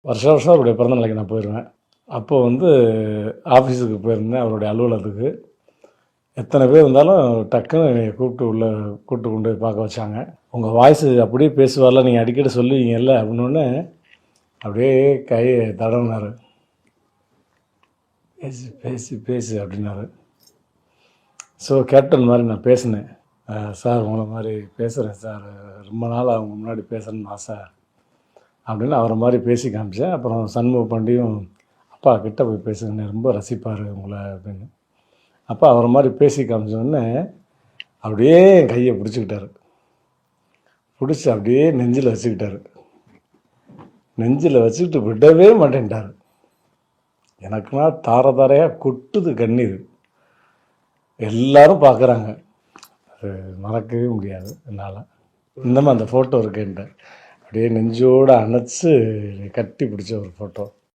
வருஷம் வருஷம் அவருடைய பிறந்த நாளைக்கு நான் போயிடுவேன். அப்போது வந்து ஆஃபீஸுக்கு போயிருந்தேன், அவருடைய அலுவலகத்துக்கு. எத்தனை பேர் இருந்தாலும் டக்குன்னு என்னை கூப்பிட்டு கொண்டு போய் பார்க்க வச்சாங்க. உங்கள் வாய்ஸு அப்படியே பேசுவார்ல, நீங்கள் அடிக்கடி சொல்லுவீங்கல்ல அப்படின்னோடனே அப்படியே கையை தடவினார். பேசு பேசு பேசு அப்படின்னாரு. ஸோ கேப்டன் மாதிரி நான் பேசினேன். சார் உங்களை மாதிரி பேசுகிறேன் சார், ரொம்ப நாள் அவங்க முன்னாடி பேசுகிறேன்னு ஆசை அப்படின்னு அவரை மாதிரி பேசி காமிச்சேன். அப்புறம் சண்முக பாண்டியும் அப்பா கிட்ட போய் பேசுங்கன்னு ரொம்ப ரசிப்பார் உங்களை அப்படின்னு. அப்பா அவரை மாதிரி பேசி காமிச்சோடனே அப்படியே என் கையை பிடிச்சிக்கிட்டாரு. பிடிச்சி அப்படியே நெஞ்சில் வச்சுக்கிட்டாரு. நெஞ்சில் வச்சுக்கிட்டு விடவே மாட்டேன்ட்டார். எனக்குன்னா தார தாரையாக கொட்டுது கண்ணீர். எல்லாரும் பார்க்குறாங்க. அது மறக்கவே முடியாது என்னால். இன்னமும் அந்த ஃபோட்டோ இருக்குன்ட்டு அப்படியே நெஞ்சோடு அணைச்சி கட்டி பிடிச்ச ஒரு ஃபோட்டோ.